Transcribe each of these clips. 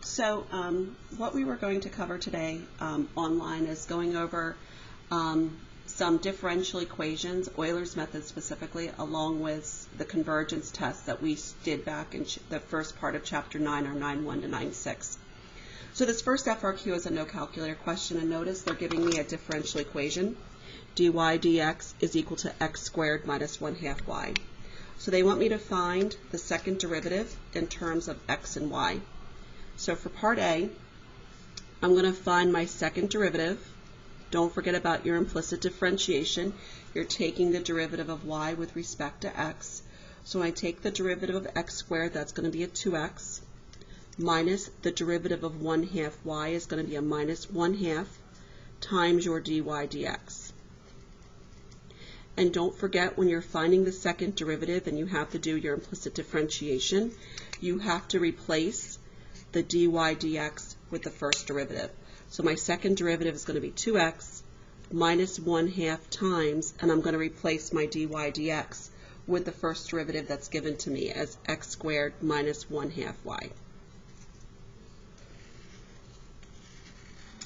So what we were going to cover today online is going over some differential equations, Euler's method specifically, along with the convergence test that we did back in the first part of Chapter 9, or 9.1 to 9.6. So this first FRQ is a no calculator question, and notice they're giving me a differential equation. dy dx is equal to x squared minus 1/2 y. So they want me to find the second derivative in terms of x and y. So for part A, I'm going to find my second derivative. Don't forget about your implicit differentiation. You're taking the derivative of y with respect to x. So when I take the derivative of x squared, that's going to be a 2x, minus the derivative of 1/2 y is going to be a minus 1/2 times your dy dx. And don't forget, when you're finding the second derivative and you have to do your implicit differentiation, you have to replace the dy dx with the first derivative. So my second derivative is going to be 2x minus 1/2 times, and I'm going to replace my dy dx with the first derivative that's given to me as x squared minus 1/2 y.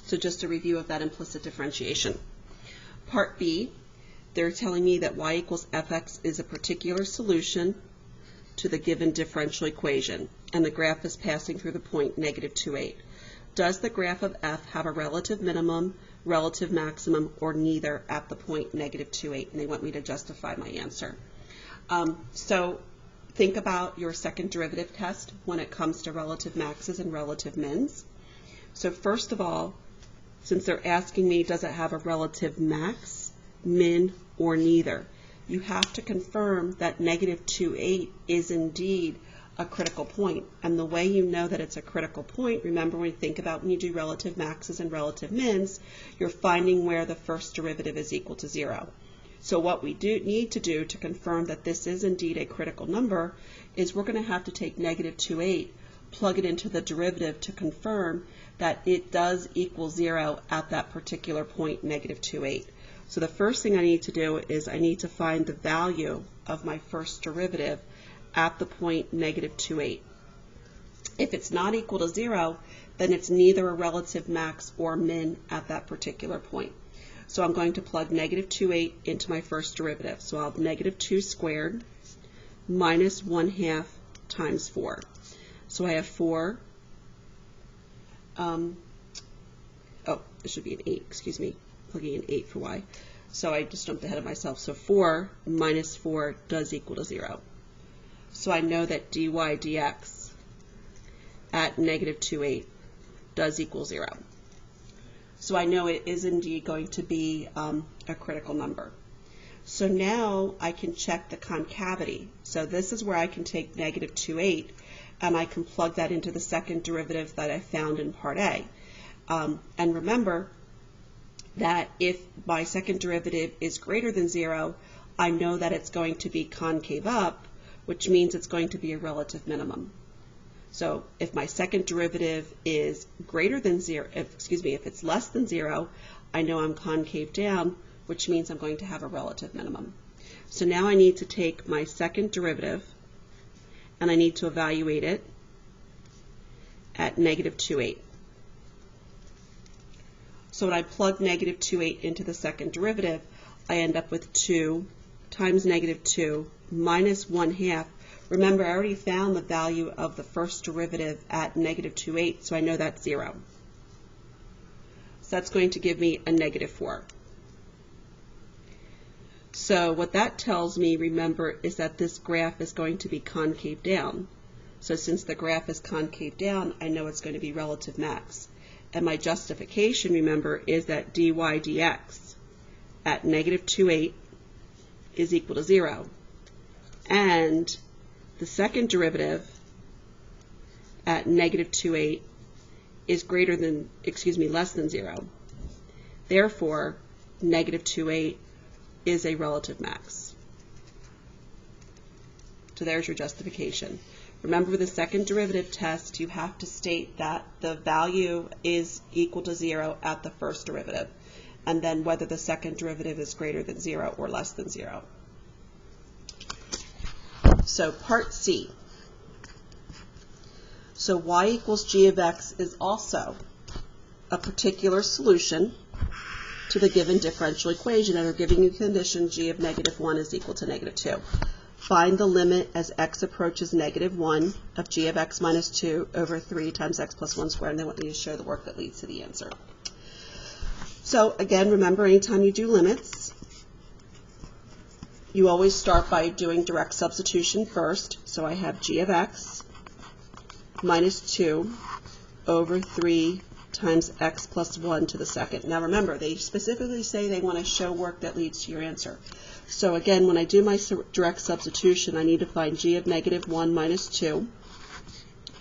So just a review of that implicit differentiation. Part B, they're telling me that y equals fx is a particular solution to the given differential equation, and the graph is passing through the point -2,8. Does the graph of f have a relative minimum, relative maximum, or neither at the point -2,8? And they want me to justify my answer. So think about your second derivative test when it comes to relative maxes and relative mins. So first of all, since they're asking me, does it have a relative max, min, or neither, you have to confirm that -2,8 is indeed a critical point. And the way you know that it's a critical point, remember when you think about when you do relative maxes and relative mins, you're finding where the first derivative is equal to 0. So what we need to do to confirm that this is indeed a critical number is we're going to have to take -2,8, plug it into the derivative to confirm that it does equal 0 at that particular point, -2,8. So the first thing I need to do is I need to find the value of my first derivative at the point -2,8. If it's not equal to 0, then it's neither a relative max or min at that particular point. So I'm going to plug -2,8 into my first derivative. So I'll have -2 squared minus 1/2 times 4. So I have 4, it should be an 8, excuse me, plugging in 8 for y. So I just jumped ahead of myself. So 4 minus 4 does equal to 0. So I know that dy dx at -2,8 does equal 0. So I know it is indeed going to be a critical number. So now I can check the concavity. So this is where I can take -2,8 and I can plug that into the second derivative that I found in part A. And remember that if my second derivative is greater than 0, I know that it's going to be concave up, which means it's going to be a relative minimum. So if my second derivative is greater than 0, if it's less than 0, I know I'm concave down, which means I'm going to have a relative minimum. So now I need to take my second derivative and I need to evaluate it at -2,8. So when I plug -2,8 into the second derivative, I end up with 2 times -2 minus 1/2. Remember, I already found the value of the first derivative at -2,8, so I know that's 0. So that's going to give me a -4. So what that tells me, remember, is that this graph is going to be concave down. So since the graph is concave down, I know it's going to be relative max. And my justification, remember, is that dy dx at -2,8 is equal to 0. And the second derivative at -2,8 is less than 0. Therefore, -2,8 is a relative max. So there's your justification. Remember, with the second derivative test, you have to state that the value is equal to 0 at the first derivative, and then whether the second derivative is greater than 0 or less than 0. So part C. So y equals g of x is also a particular solution to the given differential equation, and we're giving you condition g of negative 1 is equal to negative 2. Find the limit as x approaches negative 1 of g of x minus 2 over 3 times x plus 1 squared, and they want you to show the work that leads to the answer. So again, remember, anytime you do limits, you always start by doing direct substitution first. So I have g of x minus 2 over 3 times x plus 1 to the second. Now remember, they specifically say they want to show work that leads to your answer. So again, when I do my direct substitution, I need to find g of negative 1 minus 2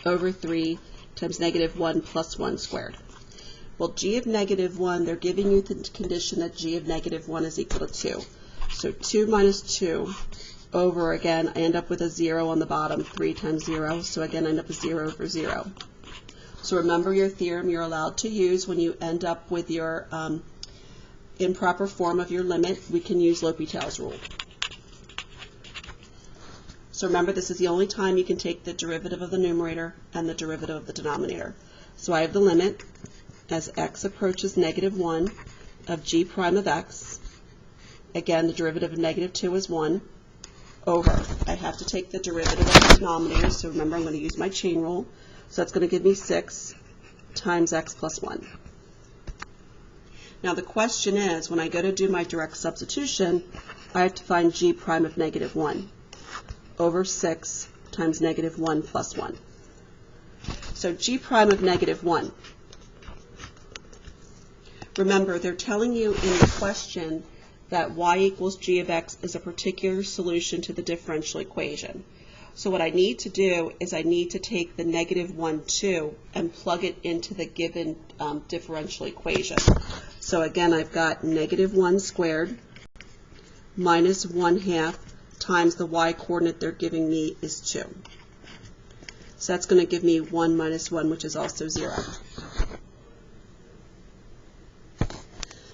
over 3 times negative 1 plus 1 squared. Well, g of negative 1, they're giving you the condition that g of negative 1 is equal to 2. So 2 minus 2 over, again, I end up with a 0 on the bottom, 3 times 0. So again, I end up with 0 over 0. So remember your theorem you're allowed to use when you end up with your improper form of your limit. We can use L'Hopital's rule. So remember, this is the only time you can take the derivative of the numerator and the derivative of the denominator. So I have the limit as x approaches negative 1 of g prime of x. Again, the derivative of negative 2 is 1 over. I have to take the derivative of the denominator, so remember I'm going to use my chain rule. So that's going to give me 6 times x plus 1. Now the question is, when I go to do my direct substitution, I have to find g prime of negative 1 over 6 times negative 1 plus 1. So g prime of negative 1. Remember, they're telling you in the question that y equals g of x is a particular solution to the differential equation. So what I need to do is I need to take the negative 1, 2 and plug it into the given differential equation. So again, I've got negative 1 squared minus 1/2 times the y coordinate they're giving me is 2. So that's going to give me 1 minus 1, which is also 0.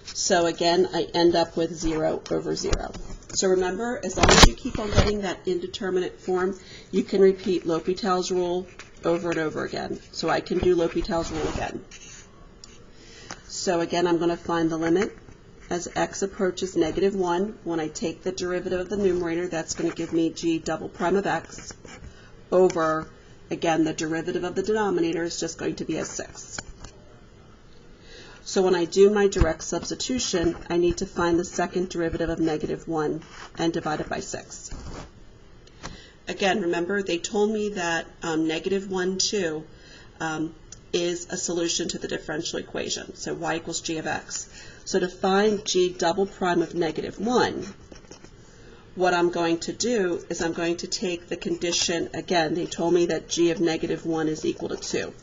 So again, I end up with 0 over 0. So remember, as long as you keep on getting that indeterminate form, you can repeat L'Hopital's rule over and over again. So I can do L'Hopital's rule again. So again, I'm going to find the limit as x approaches negative 1. When I take the derivative of the numerator, that's going to give me g double prime of x over, again, the derivative of the denominator is just going to be a 6. So when I do my direct substitution, I need to find the second derivative of negative 1 and divide it by 6. Again, remember, they told me that negative 1, 2 is a solution to the differential equation, so y equals g of x. So to find g double prime of negative 1, what I'm going to do is I'm going to take the condition, again, they told me that g of negative 1 is equal to 2.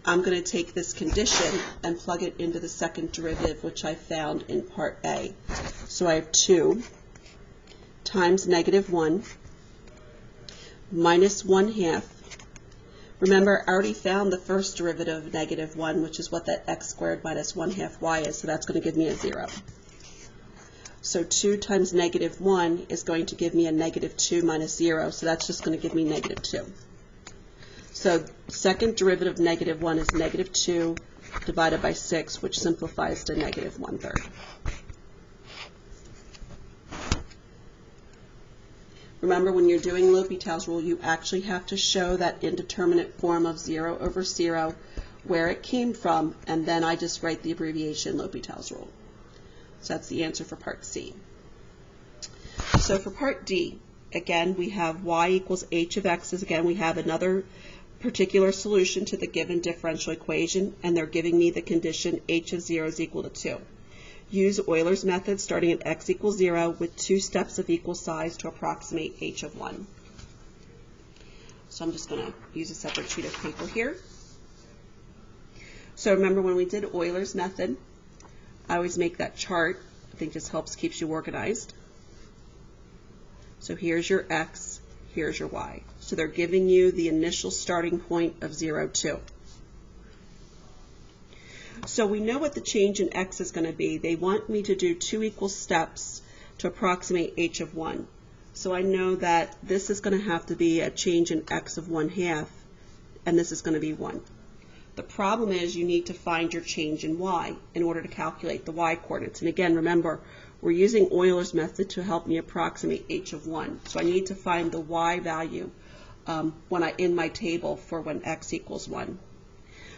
I'm going to take this condition and plug it into the second derivative, which I found in part A. So I have 2 times negative 1 minus 1/2. Remember, I already found the first derivative of negative 1, which is what that x squared minus 1/2 y is, so that's going to give me a 0. So 2 times negative 1 is going to give me a negative 2 minus 0, so that's just going to give me negative 2. So second derivative of negative 1 is negative 2 divided by 6, which simplifies to negative 1/3. Remember, when you're doing L'Hopital's rule, you actually have to show that indeterminate form of 0 over 0, where it came from, and then I just write the abbreviation L'Hopital's rule. So that's the answer for part C. So for part D, again, we have y equals h of x. Again, we have another particular solution to the given differential equation, and they're giving me the condition h of 0 is equal to 2. Use Euler's method starting at x equals 0 with 2 steps of equal size to approximate h of 1. So I'm just going to use a separate sheet of paper here. So remember, when we did Euler's method, I always make that chart. I think this keeps you organized. So here's your x, here's your y. So they're giving you the initial starting point of 0, 2. So we know what the change in x is going to be. They want me to do 2 equal steps to approximate h of 1. So I know that this is going to have to be a change in x of 1/2, and this is going to be 1. The problem is you need to find your change in y in order to calculate the y coordinates. And again, remember, we're using Euler's method to help me approximate h of 1. So I need to find the y value in my table for when x equals 1.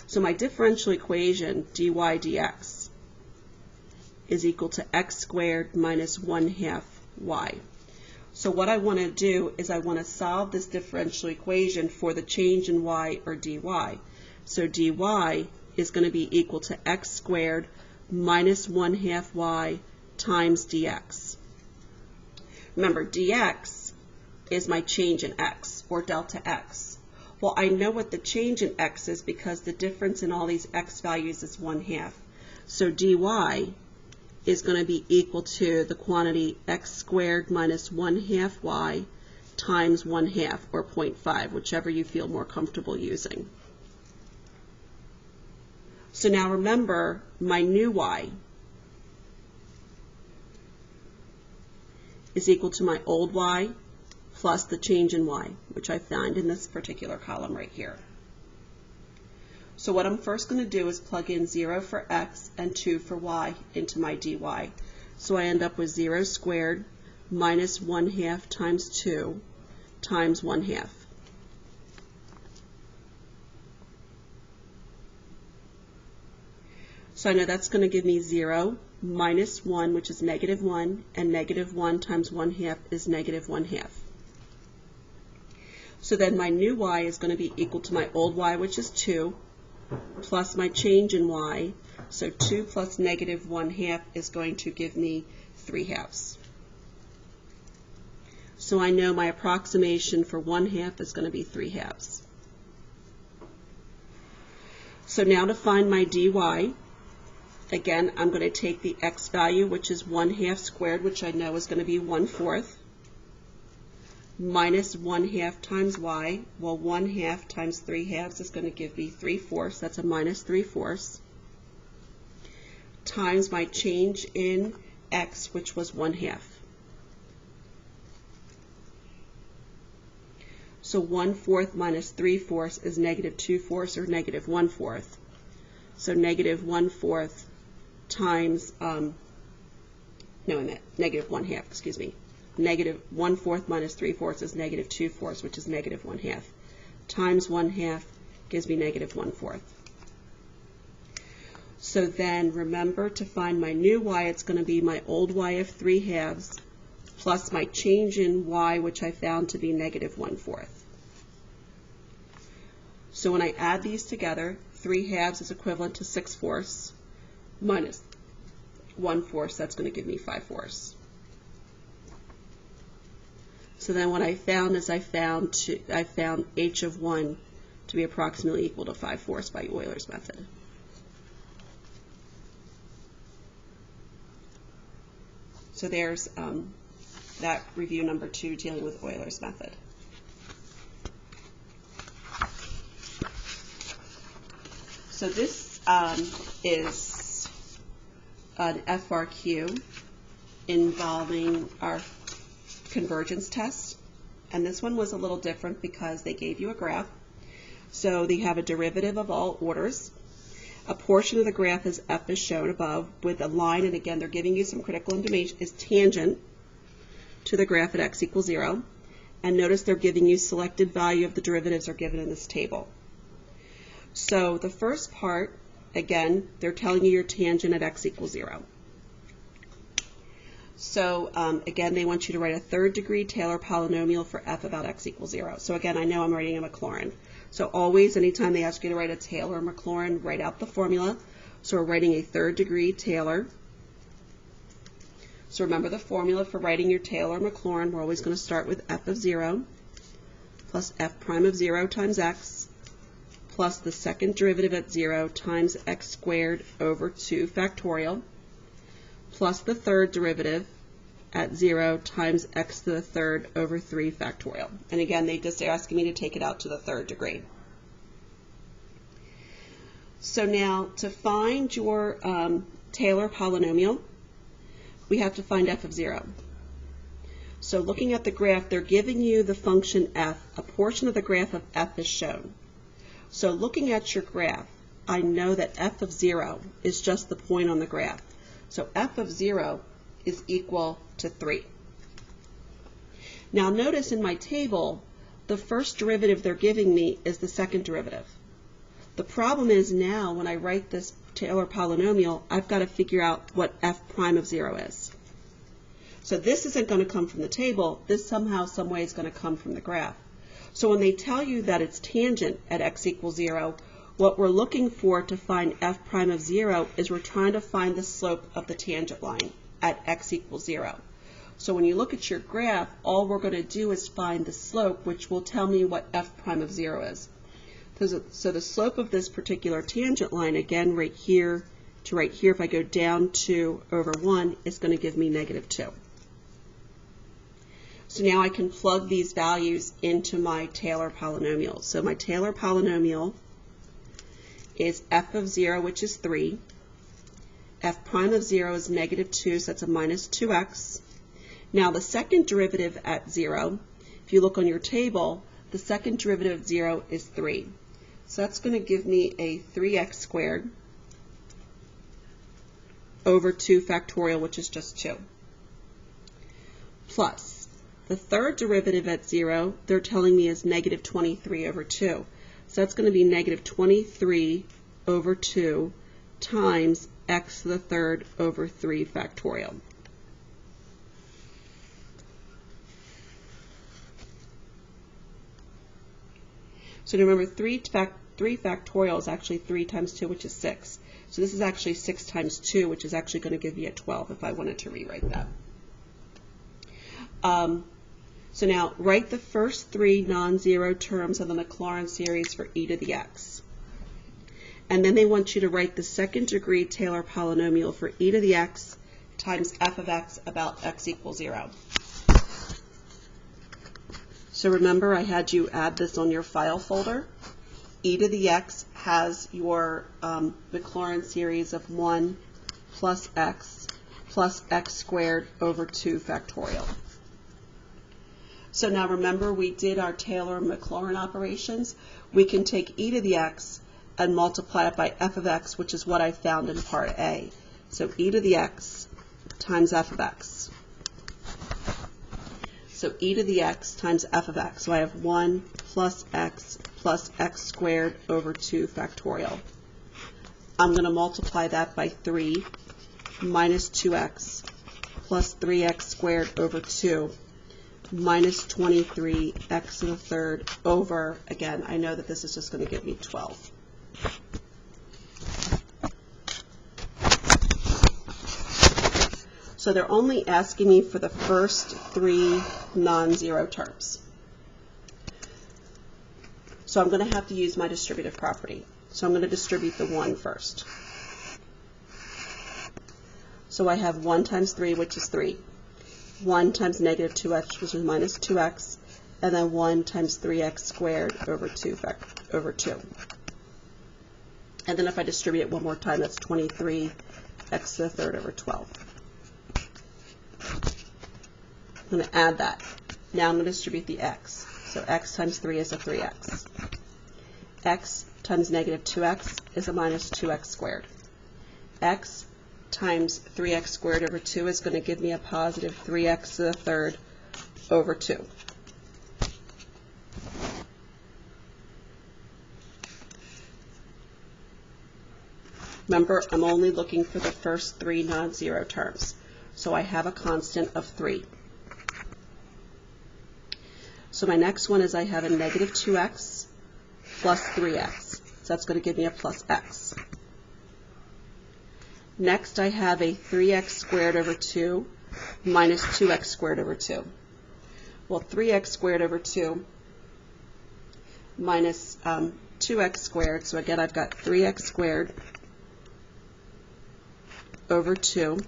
So my differential equation, dy dx, is equal to x squared minus 1/2 y. So what I want to do is I want to solve this differential equation for the change in y, or dy. So dy is going to be equal to x squared minus 1/2 y times dx. Remember, dx is my change in x, or delta x. Well, I know what the change in x is because the difference in all these x values is 1/2. So dy is going to be equal to the quantity x squared minus 1/2 y times 1/2, or 0.5, whichever you feel more comfortable using. So now remember, my new y is equal to my old y plus the change in y, which I find in this particular column right here. So what I'm first going to do is plug in 0 for x and 2 for y into my dy. So I end up with 0 squared minus 1/2 times 2 times 1/2. So I know that's going to give me 0 minus 1, which is negative 1, and negative 1 times 1/2 is negative 1/2. So then my new y is going to be equal to my old y, which is 2, plus my change in y. So 2 plus negative 1/2 is going to give me 3/2. So I know my approximation for 1/2 is going to be 3/2. So now to find my dy, again, I'm going to take the x value, which is 1/2 squared, which I know is going to be 1/4, minus 1/2 times y. Well, 1/2 times 3/2 is going to give me 3/4. That's a minus 3/4, times my change in x, which was 1/2. So 1/4 minus 3/4 is negative 2/4, or negative 1/4. So negative 1/4 times, negative 1/2, excuse me. Negative 1/4 minus 3/4 is negative 2/4, which is negative 1/2. Times 1/2 gives me negative 1/4. So then remember, to find my new y, it's going to be my old y of 3/2 plus my change in y, which I found to be negative 1/4. So when I add these together, 3/2 is equivalent to 6/4 minus 1/4, that's going to give me 5/4. So then what I found is I found h of 1 to be approximately equal to 5/4 by Euler's method. So there's that review number 2 dealing with Euler's method. So this is an FRQ involving our convergence test, and this one was a little different because they gave you a graph. So they have a derivative of all orders. A portion of the graph is f as shown above with a line, and again they're giving you some critical information, is tangent to the graph at x equals 0. And notice they're giving you selected value of the derivatives are given in this table. So the first part, again, they're telling you your tangent at x equals 0. So again, they want you to write a third degree Taylor polynomial for f about x equals 0. So again, I know I'm writing a Maclaurin. So always, anytime they ask you to write a Taylor or Maclaurin, write out the formula. So we're writing a third degree Taylor. So remember the formula for writing your Taylor or Maclaurin. We're always going to start with f of 0 plus f prime of 0 times x plus the second derivative at 0 times x squared over 2 factorial plus the third derivative at 0 times x to the third over 3 factorial. And again, they just are asking me to take it out to the third degree. So now to find your Taylor polynomial, we have to find f of 0. So looking at the graph, they're giving you the function f. A portion of the graph of f is shown. So looking at your graph, I know that f of 0 is just the point on the graph. So f of 0 is equal to 3. Now notice in my table, the first derivative they're giving me is the second derivative. The problem is now when I write this Taylor polynomial, I've got to figure out what f prime of 0 is. So this isn't going to come from the table. This somehow, some way is going to come from the graph. So when they tell you that it's tangent at x equals 0, what we're looking for to find f prime of 0 is we're trying to find the slope of the tangent line at x equals 0. So when you look at your graph, all we're going to do is find the slope, which will tell me what f prime of 0 is. So the slope of this particular tangent line, again, right here to right here, if I go down 2 over 1, is going to give me -2. So now I can plug these values into my Taylor polynomial. So my Taylor polynomial is f of 0, which is 3. F prime of 0 is -2, so that's a -2x. Now the second derivative at 0, if you look on your table, the second derivative of 0 is 3. So that's going to give me a 3x squared over 2 factorial, which is just 2. Plus, the third derivative at 0, they're telling me is -23 over 2. So that's going to be -23 over 2 times x to the third over 3 factorial. So remember, 3 factorial is actually 3 times 2, which is 6. So this is actually 6 times 2, which is actually going to give me a 12 if I wanted to rewrite that. So now write the first 3 non-zero terms of the Maclaurin series for e to the x. And then they want you to write the second degree Taylor polynomial for e to the x times f of x about x equals 0. So remember, I had you add this on your file folder. E to the x has your Maclaurin series of 1 plus x squared over 2 factorial. So now remember, we did our Taylor and Maclaurin operations. We can take e to the x and multiply it by f of x, which is what I found in part A. So e to the x times f of x. So e to the x times f of x. So I have 1 plus x squared over 2 factorial. I'm going to multiply that by 3 minus 2x plus 3x squared over 2 minus 23x to the third over, again, I know that this is just going to give me 12. So they're only asking me for the first 3 non-zero terms. So I'm going to have to use my distributive property. So I'm going to distribute the 1 first. So I have 1 times 3, which is 3. 1 times -2x, which is minus 2x, and then 1 times 3x squared over 2. And then if I distribute it one more time, that's 23x to the third over 12. I'm going to add that. Now I'm going to distribute the x. So x times 3 is a 3x. X times -2x is a minus 2x squared. X times 3x squared over 2 is going to give me a positive 3x to the third over 2. Remember, I'm only looking for the first 3 non-zero terms. So I have a constant of 3. So my next one is I have a -2x plus 3x. So that's going to give me a plus x. Next, I have a 3x squared over 2 minus 2x squared over 2. Well, 3x squared over 2 minus 2x squared. So again, I've got 3x squared over 2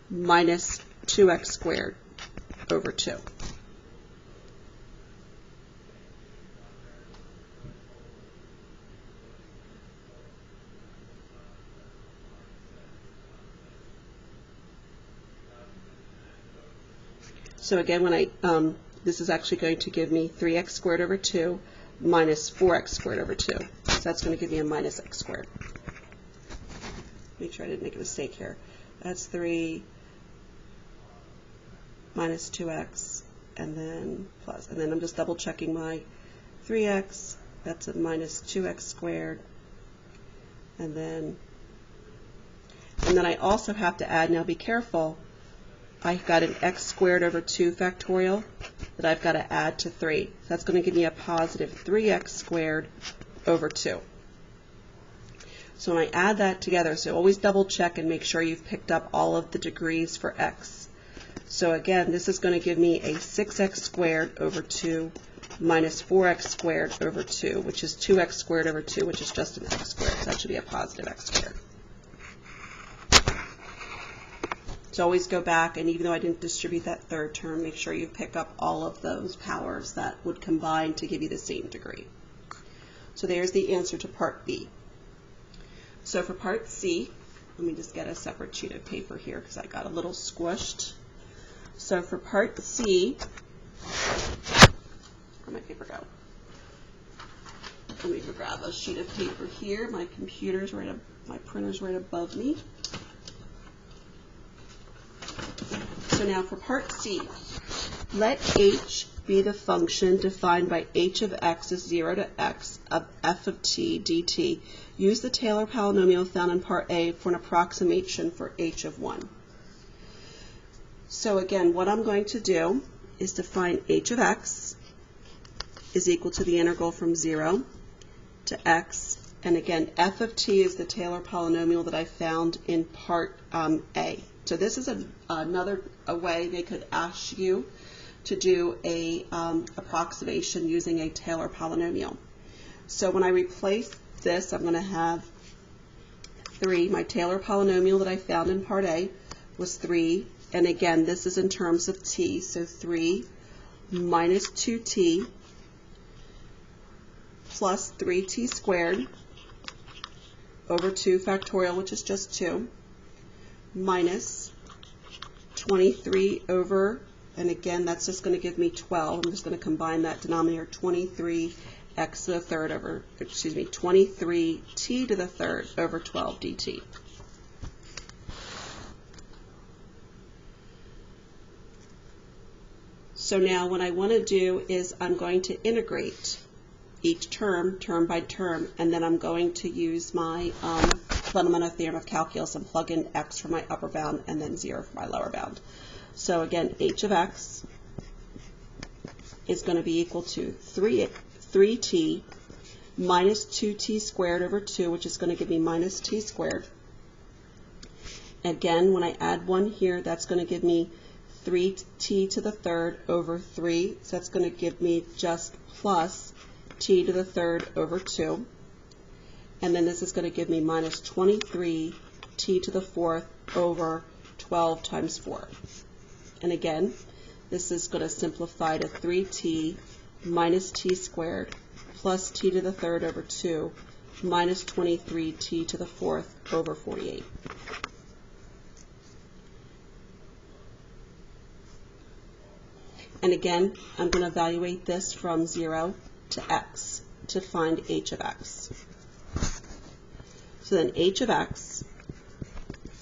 minus 2x squared over 2. So again, when this is actually going to give me 3x squared over 2 minus 4x squared over 2. So that's going to give me a minus x squared. Make sure I didn't make a mistake here. That's 3 minus 2x, and then plus. And then I'm just double checking my 3x. That's a minus 2x squared. And then I also have to add, now be careful, I've got an x squared over 2 factorial that I've got to add to 3. So that's going to give me a positive 3x squared over 2. So when I add that together, so always double check and make sure you've picked up all of the degrees for x. So again, this is going to give me a 6x squared over 2 minus 4x squared over 2, which is 2x squared over 2, which is just an x squared. So that should be a positive x squared. So always go back, and even though I didn't distribute that third term, make sure you pick up all of those powers that would combine to give you the same degree. So there's the answer to part B. So for part C, let me just get a separate sheet of paper here because I got a little squished. So for part C, where'd my paper go? Let me grab a sheet of paper here. My computer's right up, my printer's right above me. So now for part C, let h be the function defined by h of x is 0 to x of f of t dt. Use the Taylor polynomial found in part A for an approximation for h of 1. So again, what I'm going to do is define h of x is equal to the integral from 0 to x. And again, f of t is the Taylor polynomial that I found in part A. So this is another way they could ask you to do a approximation using a Taylor polynomial. So when I replace this, I'm going to have 3. My Taylor polynomial that I found in part A was 3. And again, this is in terms of t. So 3 minus 2t plus 3t squared over 2 factorial, which is just 2, minus 23 over, and again, that's just going to give me 12. I'm just going to combine that denominator, 23 x to the third over, 23 t to the third over 12 dt. So now what I want to do is I'm going to integrate each term, term by term, and then I'm going to use my fundamental theorem of calculus and plug in x for my upper bound and then 0 for my lower bound. So again, h of x is going to be equal to 3t minus 2t squared over 2, which is going to give me minus t squared. Again, when I add 1 here, that's going to give me 3t to the third over 3. So that's going to give me just plus t to the third over 2. And then this is going to give me minus 23 t to the fourth over 12 times 4. And again, this is going to simplify to 3t minus t squared plus t to the third over 2 minus 23t to the fourth over 48. And again, I'm going to evaluate this from 0 to x to find h of x. So then h of x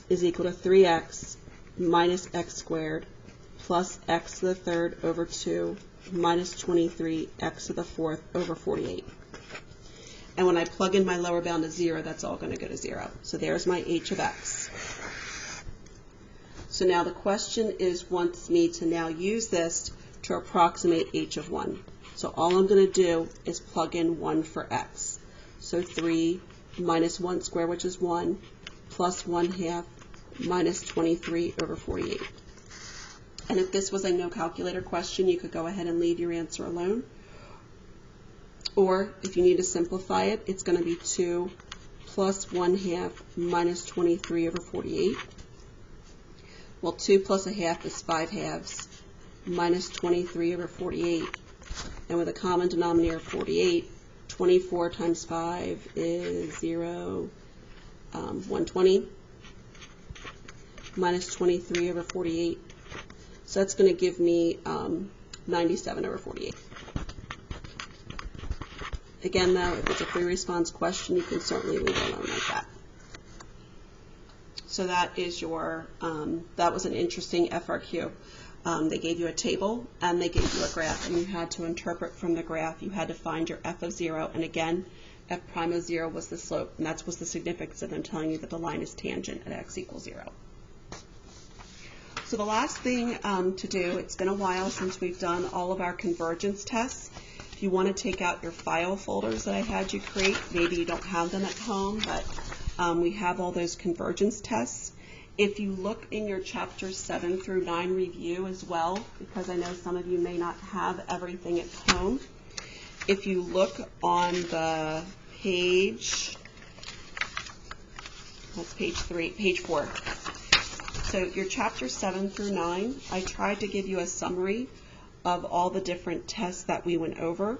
is equal to 3x minus x squared plus x to the third over 2 minus 23 x to the fourth over 48. And when I plug in my lower bound to 0, that's all going to go to 0. So there's my h of x. So now the question wants me to now use this to approximate h of 1. So all I'm going to do is plug in 1 for x. So 3 minus 1 squared, which is 1, plus 1/2 minus 23 over 48. And if this was a no calculator question, you could go ahead and leave your answer alone. Or if you need to simplify it, it's going to be 2 plus 1/2 minus 23 over 48. Well, 2 plus 1/2 is 5/2 minus 23 over 48. And with a common denominator of 48, 24 times 5 is 120 minus 23 over 48. So that's going to give me 97 over 48. Again, though, if it's a free response question, you can certainly leave it alone like that. So that is your, that was an interesting FRQ. They gave you a table and they gave you a graph, and you had to interpret from the graph. You had to find your f of 0, and again, f prime of 0 was the slope, and that was the significance of them telling you that the line is tangent at x equals 0. So the last thing to do, it's been a while since we've done all of our convergence tests. If you want to take out your file folders that I had you create, maybe you don't have them at home, but we have all those convergence tests. If you look in your chapters 7 through 9 review as well, because I know some of you may not have everything at home, if you look on the page, that's page 4. So your chapters 7 through 9, I tried to give you a summary of all the different tests that we went over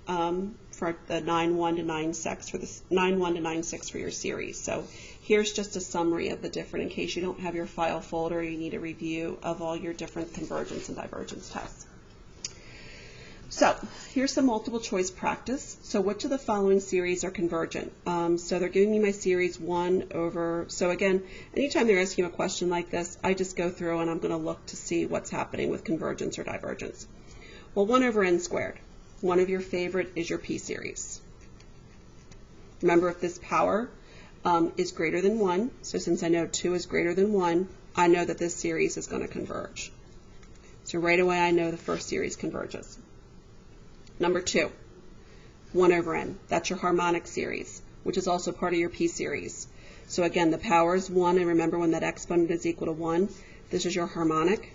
for the 9.1 to 9.6 for this 9.1 to 9.6 for your series. So here's just a summary of the different, in case you don't have your file folder, you need a review of all your different convergence and divergence tests. So here's some multiple choice practice. So which of the following series are convergent? So they're giving me my series 1 over, so again, anytime they're asking a question like this, I just go through and I'm going to look to see what's happening with convergence or divergence. Well, 1 over n squared. One of your favorite is your p series. Remember, if this power is greater than 1, so since I know 2 is greater than 1, I know that this series is going to converge. So right away I know the first series converges. Number 2, 1 over n. That's your harmonic series, which is also part of your p series. So again, the power is 1, and remember when that exponent is equal to 1, this is your harmonic.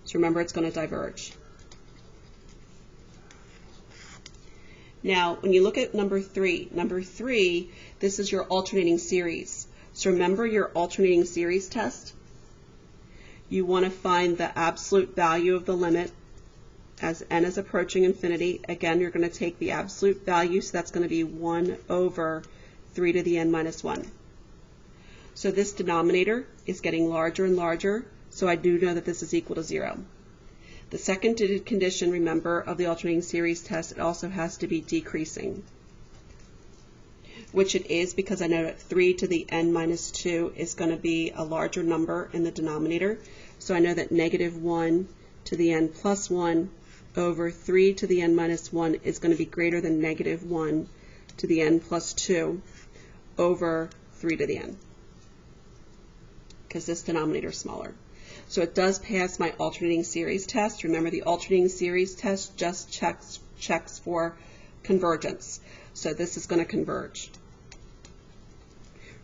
So remember, it's going to diverge. Now, when you look at number 3, this is your alternating series. So remember your alternating series test? You want to find the absolute value of the limit as n is approaching infinity. Again, you're going to take the absolute value, so that's going to be 1 over 3 to the n minus 1. So this denominator is getting larger and larger, so I do know that this is equal to 0. The second condition, remember, of the alternating series test, it also has to be decreasing, which it is because I know that 3 to the n minus 2 is going to be a larger number in the denominator. So I know that negative 1 to the n plus 1 over 3 to the n minus 1 is going to be greater than negative 1 to the n plus 2 over 3 to the n, because this denominator is smaller. So it does pass my alternating series test. Remember, the alternating series test just checks for convergence. So this is going to converge.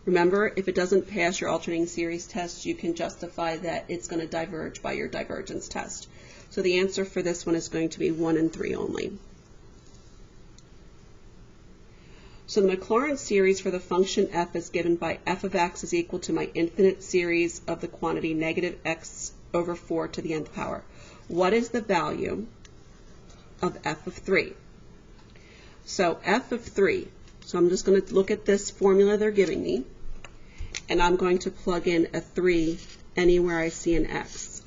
Remember, if it doesn't pass your alternating series test, you can justify that it's going to diverge by your divergence test. So the answer for this one is going to be 1 and 3 only. So the Maclaurin series for the function f is given by f of x is equal to my infinite series of the quantity negative x over 4 to the nth power. What is the value of f of 3? So f of 3, so I'm just going to look at this formula they're giving me, and I'm going to plug in a 3 anywhere I see an x.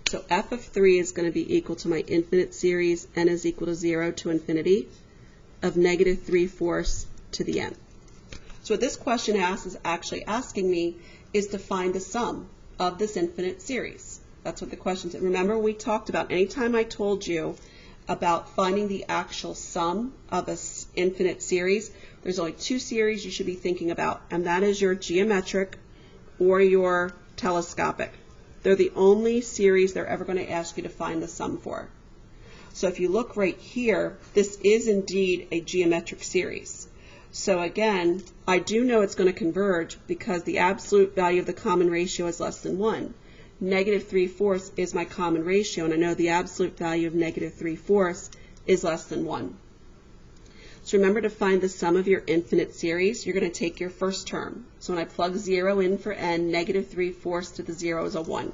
So f of 3 is going to be equal to my infinite series, n is equal to 0 to infinity, of negative 3/4 to the n. So what this question asks is actually asking me is to find the sum of this infinite series. That's what the question said. Remember, we talked about, anytime I told you about finding the actual sum of an infinite series, there's only 2 series you should be thinking about, and that is your geometric or your telescopic. They're the only series they're ever going to ask you to find the sum for. So if you look right here, this is indeed a geometric series. So again, I do know it's going to converge because the absolute value of the common ratio is less than 1. Negative 3/4 is my common ratio, and I know the absolute value of negative 3/4 is less than 1. So remember, to find the sum of your infinite series, you're going to take your first term. So when I plug 0 in for n, negative 3/4 to the 0 is a 1.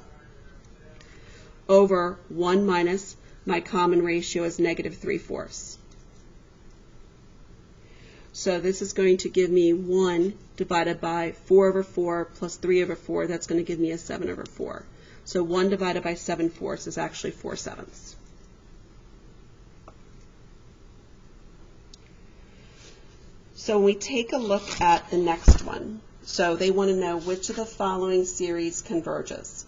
Over 1 minus my common ratio is negative 3/4. So this is going to give me 1 divided by 4 over 4 plus 3 over 4. That's going to give me a 7 over 4. So 1 divided by 7/4 is actually 4/7. So when we take a look at the next one, so they want to know which of the following series converges.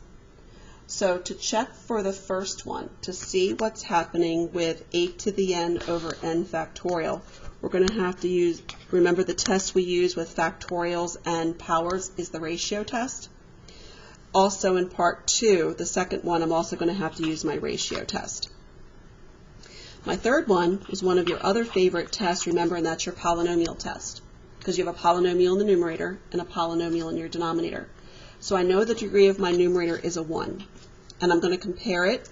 So to check for the first one, to see what's happening with 8 to the n over n factorial, we're going to have to use, remember the test we use with factorials and powers is the ratio test. Also in part 2, the second one, I'm also going to have to use my ratio test. My third one is one of your other favorite tests, remember, and that's your polynomial test, because you have a polynomial in the numerator and a polynomial in your denominator. So I know the degree of my numerator is a 1, and I'm going to compare it.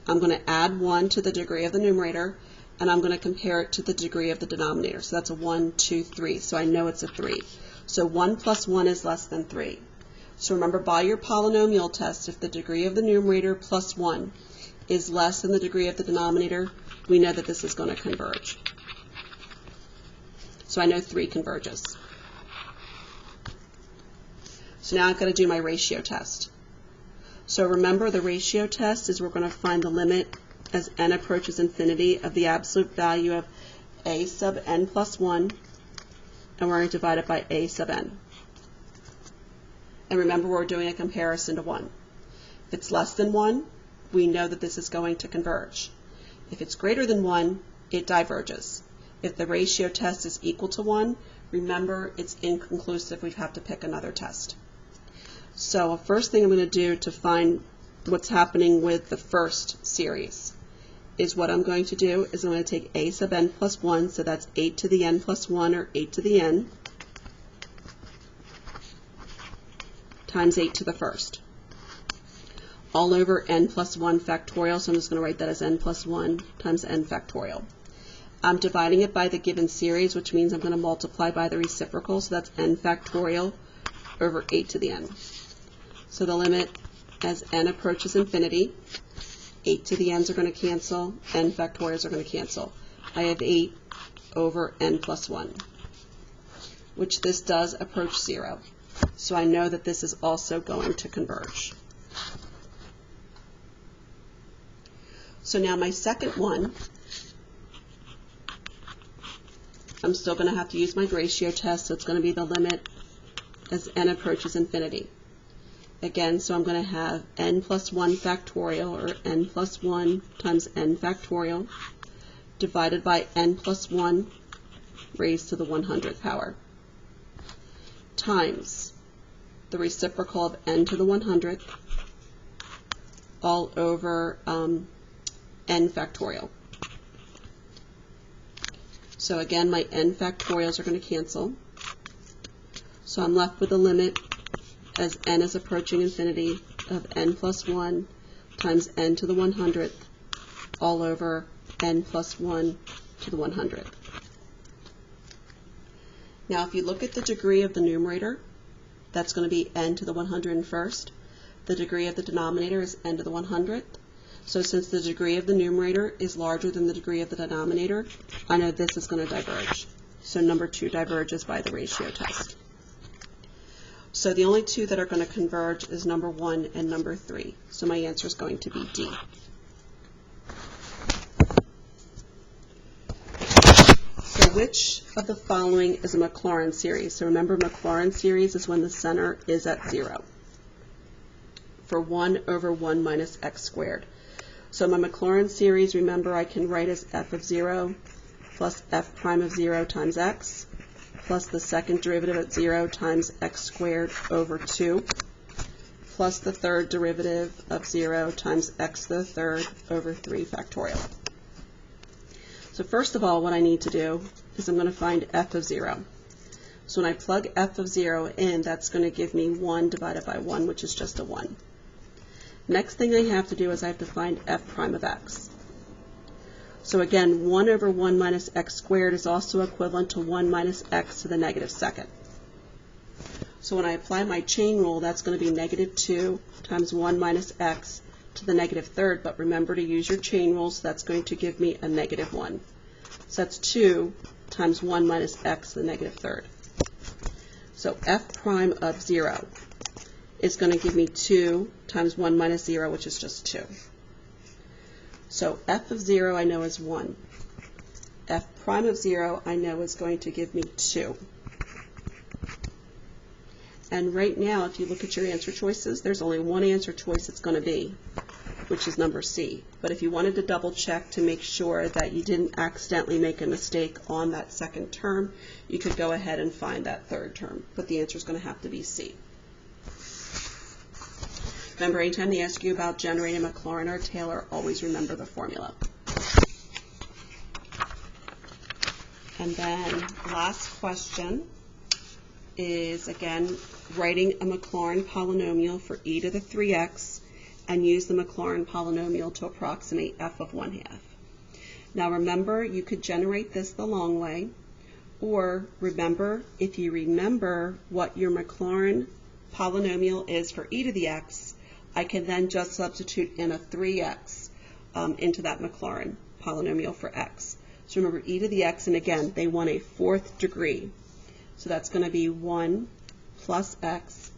I'm going to add 1 to the degree of the numerator, and I'm going to compare it to the degree of the denominator. So that's a 1, 2, 3, so I know it's a 3. So 1 plus 1 is less than 3. So remember, by your polynomial test, if the degree of the numerator plus 1 is less than the degree of the denominator, we know that this is going to converge. So I know 3 converges. So now I've got to do my ratio test. So remember, the ratio test is we're going to find the limit as n approaches infinity of the absolute value of a sub n plus 1, and we're going to divide it by a sub n. And remember, we're doing a comparison to 1. If it's less than 1, we know that this is going to converge. If it's greater than 1, it diverges. If the ratio test is equal to 1, remember, it's inconclusive. We have to pick another test. So first thing I'm going to do to find what's happening with the first series is what I'm going to do is I'm going to take a sub n plus 1, so that's 8 to the n plus 1, or 8 to the n, times 8 to the first, all over n plus 1 factorial, so I'm just going to write that as n plus 1 times n factorial. I'm dividing it by the given series, which means I'm going to multiply by the reciprocal, so that's n factorial over 8 to the n. So the limit as n approaches infinity, 8 to the n's are going to cancel, n factorials are going to cancel. I have 8 over n plus 1, which this does approach 0. So I know that this is also going to converge. So now my second one, I'm still going to have to use my ratio test, so it's going to be the limit as n approaches infinity. Again, so I'm going to have n plus 1 factorial, or n plus 1 times n factorial, divided by n plus 1 raised to the 100th power, times the reciprocal of n to the 100th, all over n factorial. So again, my n factorials are going to cancel. So I'm left with a limit as n is approaching infinity of n plus 1 times n to the 100th, all over n plus 1 to the 100th. Now if you look at the degree of the numerator, that's going to be n to the 101st. The degree of the denominator is n to the 100th. So since the degree of the numerator is larger than the degree of the denominator, I know this is going to diverge. So number 2 diverges by the ratio test. So the only 2 that are going to converge is number 1 and number 3. So my answer is going to be D. So which of the following is a Maclaurin series? So remember, Maclaurin series is when the center is at 0 for 1 over 1 minus x squared. So my Maclaurin series, remember, I can write as f of 0 plus f prime of 0 times x, plus the second derivative at 0 times x squared over 2, plus the third derivative of 0 times x to the third over 3 factorial. So first of all, what I need to do is I'm going to find f of 0. So when I plug f of 0 in, that's going to give me 1 divided by 1, which is just a 1. Next thing I have to do is I have to find f prime of x. So again, 1 over 1 minus x squared is also equivalent to 1 minus x to the negative second. So when I apply my chain rule, that's going to be negative 2 times 1 minus x to the negative third, but remember to use your chain rule, so that's going to give me a negative 1. So that's 2 times 1 minus x to the negative third. So f prime of 0 is going to give me 2 times 1 minus 0, which is just 2. So f of 0 I know is 1. f prime of 0 I know is going to give me 2. And right now, if you look at your answer choices, there's only one answer choice it's going to be, which is number C. But if you wanted to double check to make sure that you didn't accidentally make a mistake on that second term, you could go ahead and find that third term. But the answer is going to have to be C. Remember, anytime they ask you about generating Maclaurin or Taylor, always remember the formula. And then last question is, again, writing a Maclaurin polynomial for e to the 3x and use the Maclaurin polynomial to approximate f of 1/2. Now remember, you could generate this the long way, or remember, if you remember what your Maclaurin polynomial is for e to the x, I can then just substitute in a 3x into that Maclaurin polynomial for x. So remember, e to the x, and again, they want a 4th degree. So that's going to be 1 plus x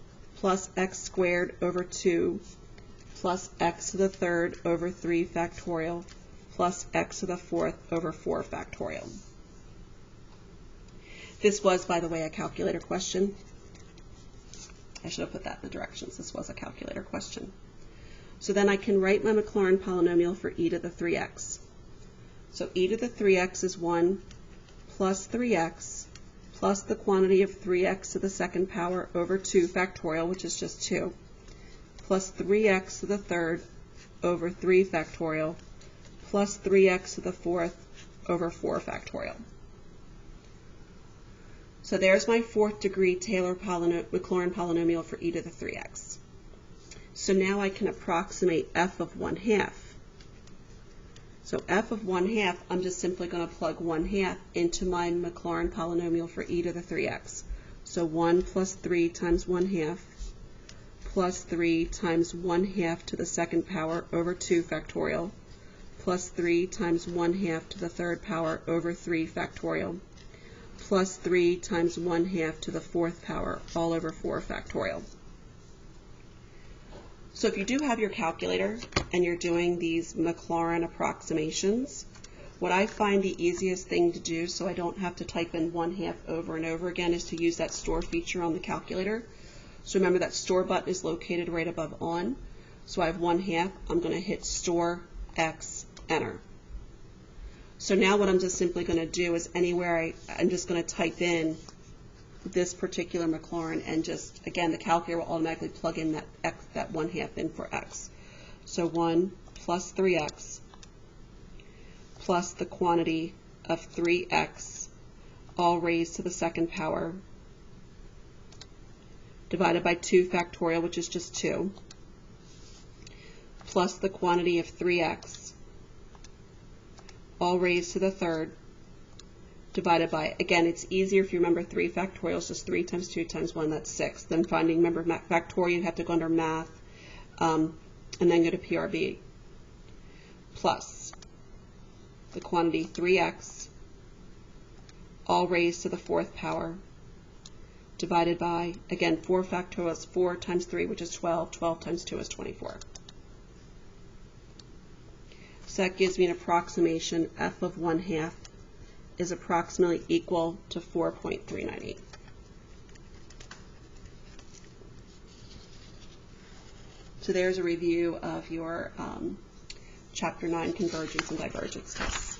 squared over 2 plus x to the 3rd over 3 factorial plus x to the 4th over 4 factorial. This was, by the way, a calculator question. I should have put that in the directions. This was a calculator question. So then I can write my Maclaurin polynomial for e to the 3x. So e to the 3x is 1 plus 3x plus the quantity of 3x to the 2nd power over 2 factorial, which is just 2, plus 3x to the 3rd over 3 factorial, plus 3x to the 4th over 4 factorial. So there's my 4th degree Taylor Maclaurin polynomial for e to the 3x. So now I can approximate f of 1/2. So f of 1/2, I'm just simply going to plug 1/2 into my Maclaurin polynomial for e to the 3x. So 1 plus 3 times 1/2 plus 3 times 1/2 to the 2nd power over 2 factorial plus 3 times 1/2 to the 3rd power over 3 factorial plus 3 times 1/2 to the 4th power all over 4 factorial. So if you do have your calculator and you're doing these Maclaurin approximations, what I find the easiest thing to do so I don't have to type in 1/2 over and over again is to use that store feature on the calculator. So remember that store button is located right above on. So I have 1/2, I'm going to hit store x, enter. So now what I'm just simply going to do is anywhere I'm just going to type in this particular Maclaurin and just, again, the calculator will automatically plug in that x, that 1/2 in for x. So 1 plus 3x plus the quantity of 3x all raised to the 2nd power divided by 2 factorial, which is just 2, plus the quantity of 3x all raised to the 3rd divided by, again, it's easier if you remember 3 factorial is just 3 times 2 times 1, that's 6. Then finding, remember, factorial, you have to go under math and then go to PRB, plus the quantity 3x all raised to the 4th power divided by, again, 4 factorial is 4 times 3, which is 12. 12 times 2 is 24. So that gives me an approximation. F of 1/2 is approximately equal to 4.398. So there's a review of your Chapter 9 convergence and divergence tests.